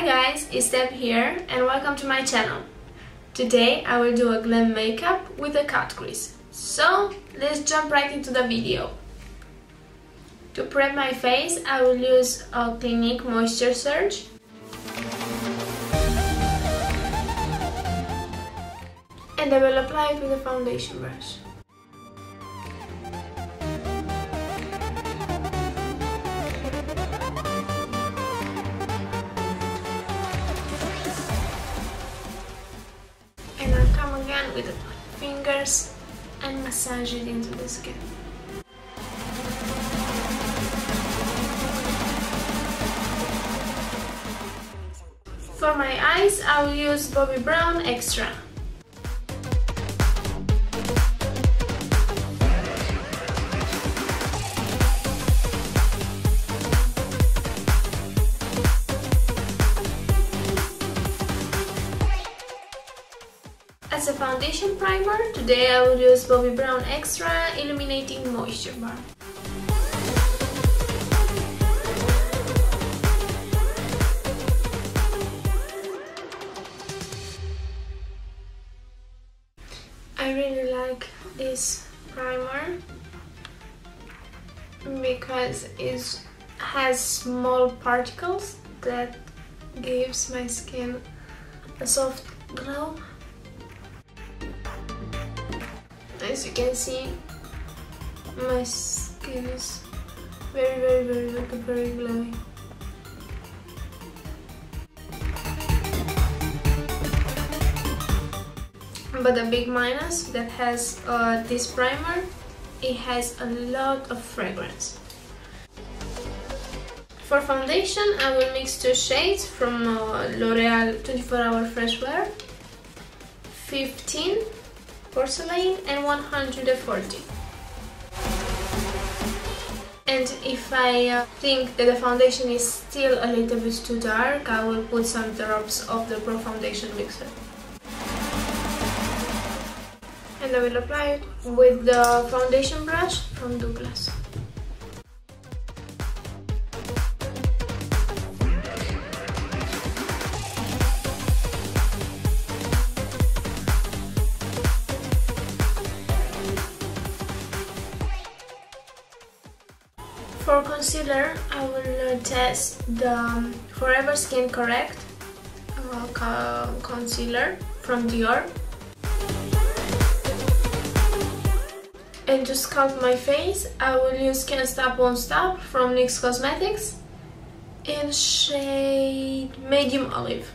Hi guys, it's Steph here and welcome to my channel. Today I will do a glam makeup with a Catrice. So let's jump right into the video. To prep my face I will use a Clinique Moisture Surge. And I will apply it with a foundation brush. And I'll come again with the fingers and massage it into the skin. For my eyes, I will use Bobbi Brown Extra. As a foundation primer, today I will use Bobbi Brown Extra Illuminating Moisture Bar. I really like this primer because it has small particles that gives my skin a soft glow. As you can see, my skin is very glowy. But the big minus that has this primer, it has a lot of fragrance. For foundation, I will mix two shades from L'Oreal 24 Hour Fresh Wear, 15 Porcelain and 140. And if I think that the foundation is still a little bit too dark, I will put some drops of the Pro Foundation Mixer. And I will apply it with the foundation brush from Douglas. For concealer, I will test the Forever Skin Correct concealer from Dior. And to sculpt my face, I will use Can't Stop Won't Stop from NYX Cosmetics in shade Medium Olive.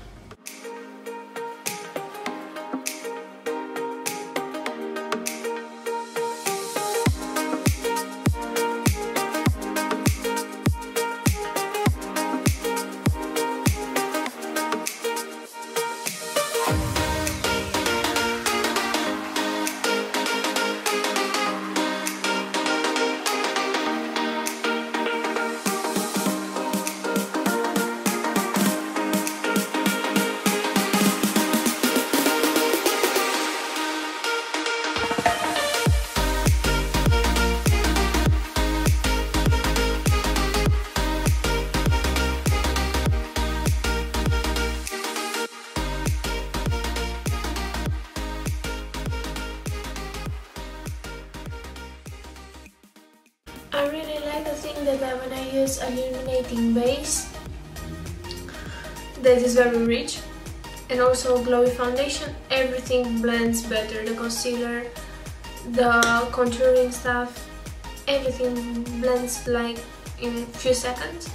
I really like the thing that when I use illuminating base, that is very rich, and also glowy foundation, everything blends better. The concealer, the contouring stuff, everything blends like in a few seconds.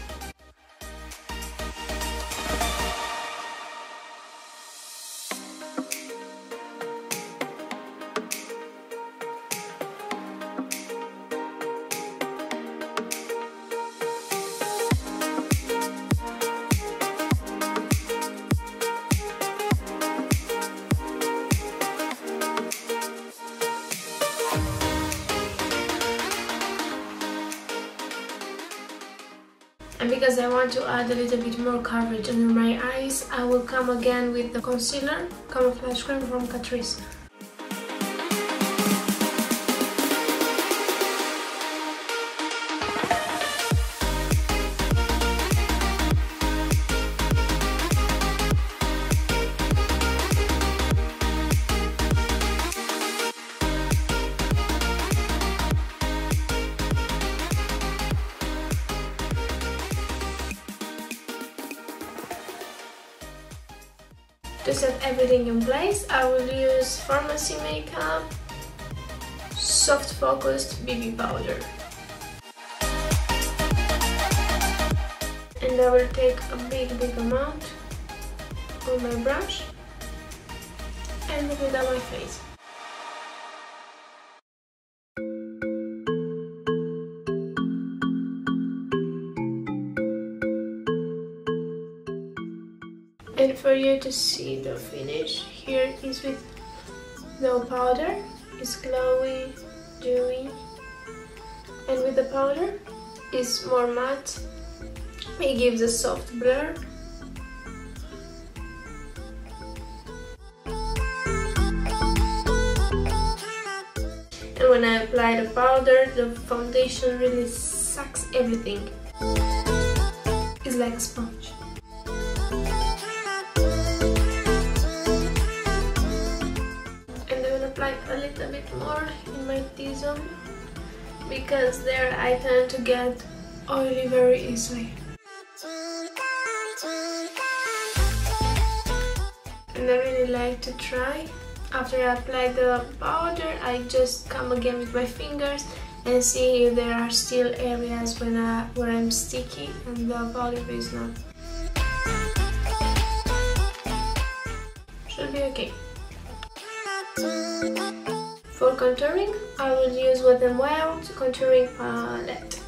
And because I want to add a little bit more coverage under my eyes, I will come again with the concealer, Camouflage Cream from Catrice. To set everything in place, I will use Farmasi makeup soft focused BB powder. And I will take a big amount on my brush and move it on my face. And for you to see the finish, here is with no powder, it's glowy, dewy, and with the powder it's more matte, it gives a soft blur. And when I apply the powder, the foundation really sucks everything. It's like a sponge. Apply a little bit more in my T-zone because there I tend to get oily very easily. And I really like to try. After I apply the powder, I just come again with my fingers and see if there are still areas where I'm sticky and the powder is not. Should be okay. For contouring, I will use Wet n Wild contouring palette.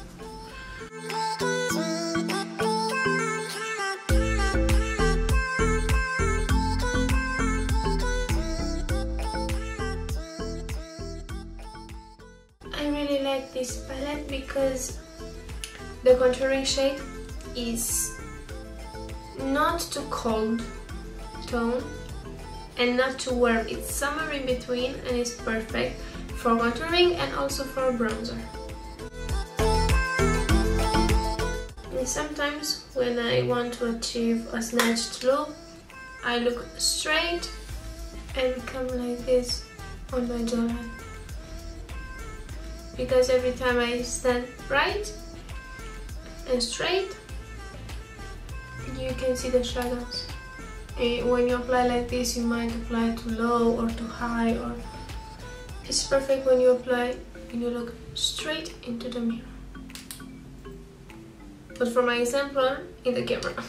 I really like this palette because the contouring shade is not too cold tone and not too warm. It's somewhere in between and it's perfect for contouring and also for bronzer. And sometimes when I want to achieve a snatched look, I look straight and come like this on my jawline. Because every time I stand right and straight, you can see the shadows. When you apply like this, you might apply too low or too high, or it's perfect when you apply and you look straight into the mirror. But for my example, in the camera.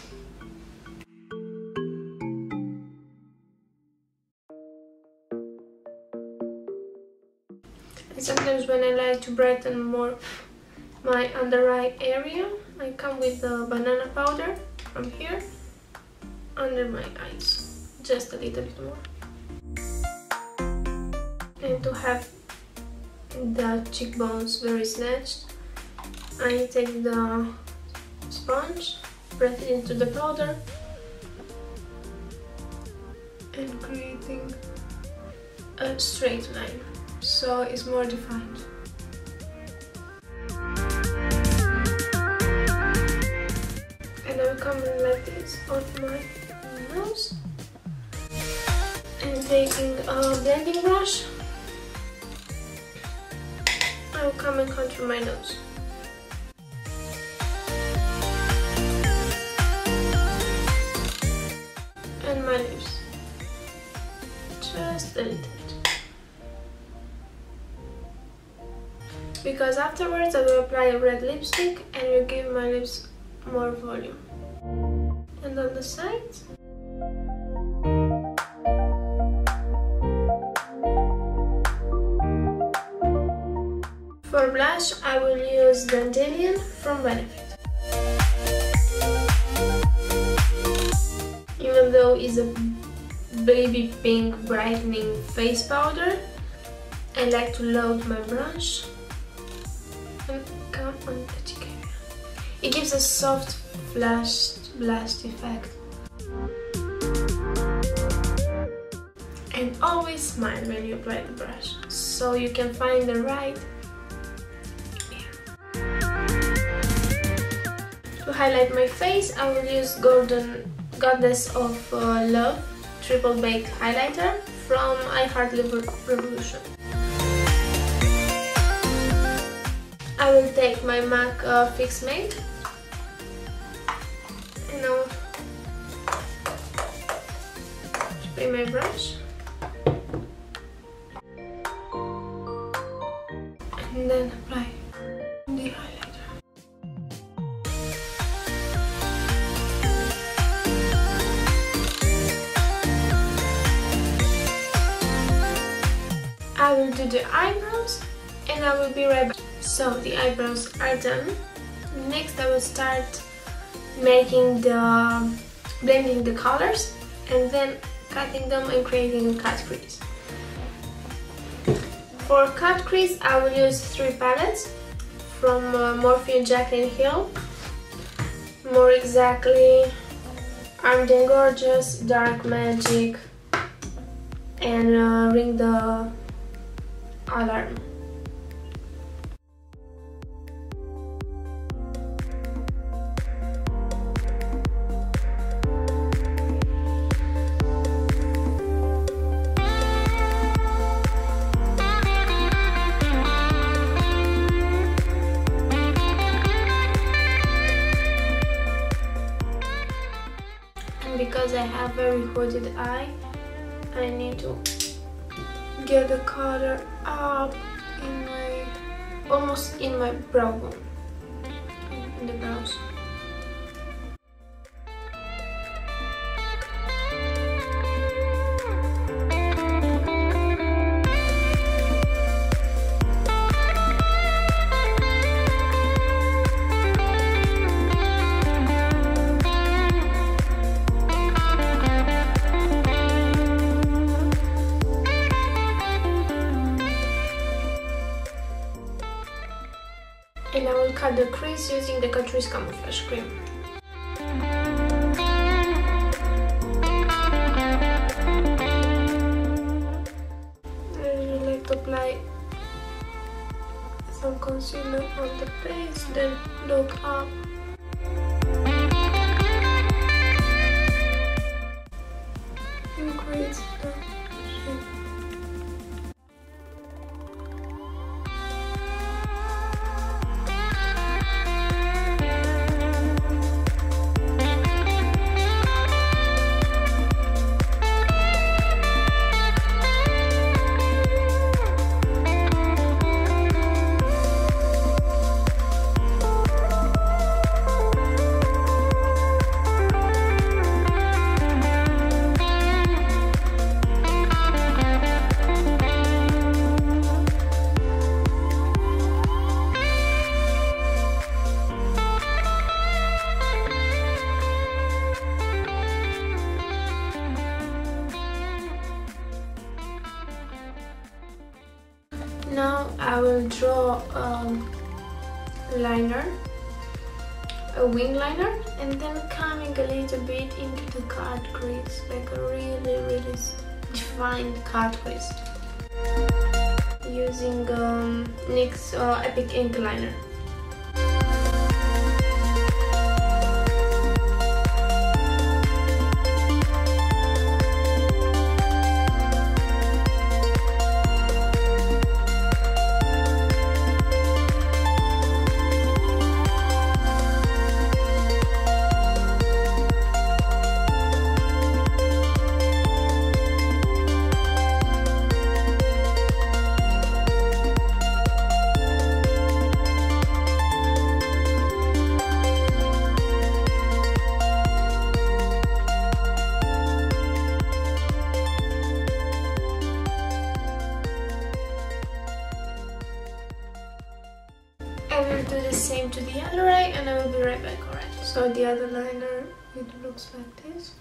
And sometimes when I like to brighten more my under eye area, I come with the banana powder from here under my eyes, just a little bit more. And to have the cheekbones very snatched, I take the sponge, press it into the powder and creating a straight line, so it's more defined. And I will come in like this on my nose and taking a blending brush, I will come and contour my nose. And my lips, just a little bit. Because afterwards I will apply a red lipstick and will give my lips more volume. And on the sides, for blush I will use Dandelion from Benefit. Even though it's a baby pink brightening face powder, I like to load my brush and come on the cheek area. It gives a soft blast effect. And always smile when you apply the brush, so you can find the right mirror. To highlight my face, I will use Goddess of Love Triple Baked Highlighter from I Heart Revolution. I will take my MAC Fix Mate and I will with my brush. And then apply the highlighter. I will do the eyebrows and I will be right back. So the eyebrows are done. Next I will start making blending the colors and then cutting them and creating a cut crease. For cut crease I will use 3 palettes from Morphe and Jaclyn Hill. More exactly Armed and Gorgeous, Dark Magic and Ring the Alarm. And because I have very hooded eye, I need to get the color up in my, almost in my brow bone, in the brows. And I will cut the crease using the Catrice Camouflage Cream. I really like to apply some concealer on the base, then look up. And create the shape. Now I will draw a liner, a wing liner, and then coming a little bit into the cut crease, like a really defined cut crease, using NYX Epic Ink Liner. I will do the same to the other eye and I will be right back, alright? So the other liner, it looks like this.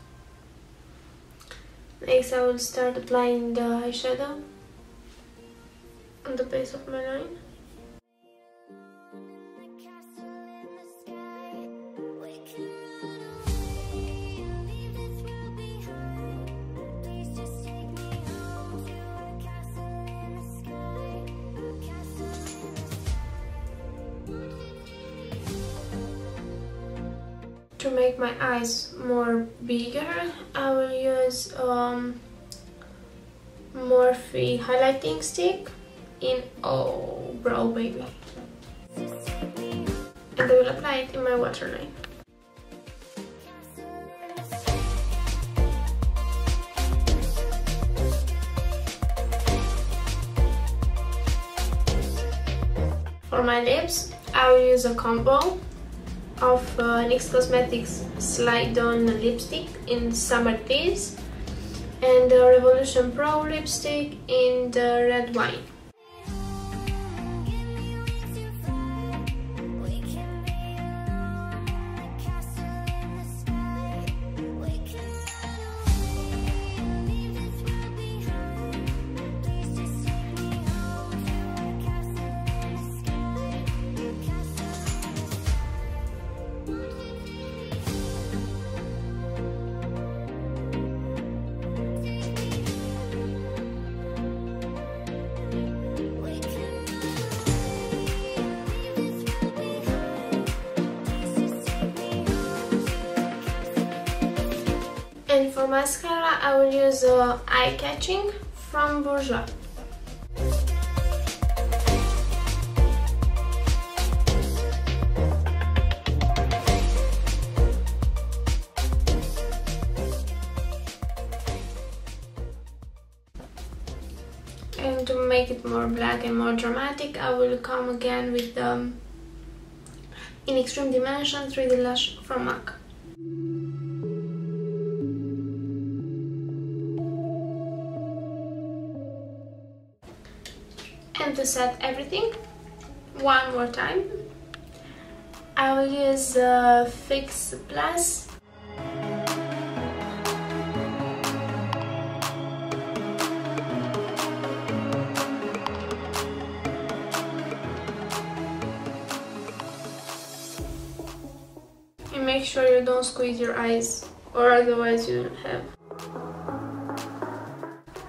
Next I will start applying the eyeshadow on the base of my line. To make my eyes more bigger, I will use Morphe highlighting stick in Brow Baby, and I will apply it in my waterline. For my lips, I will use a combo of NYX Cosmetics Slide On lipstick in Summer Tease and the Revolution Pro lipstick in the Red Wine. And for mascara, I will use Eye Catching from Bourjois. And to make it more black and more dramatic, I will come again with the In Extreme Dimension 3D Lash from MAC. And to set everything one more time, I will use Fix Plus. And make sure you don't squeeze your eyes, or otherwise you'll have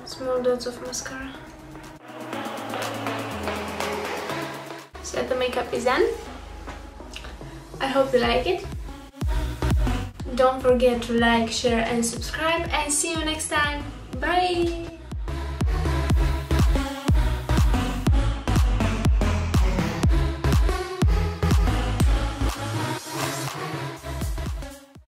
small dots of mascara. So the makeup is done. I hope you like it. Don't forget to like, share and subscribe, and see you next time. Bye!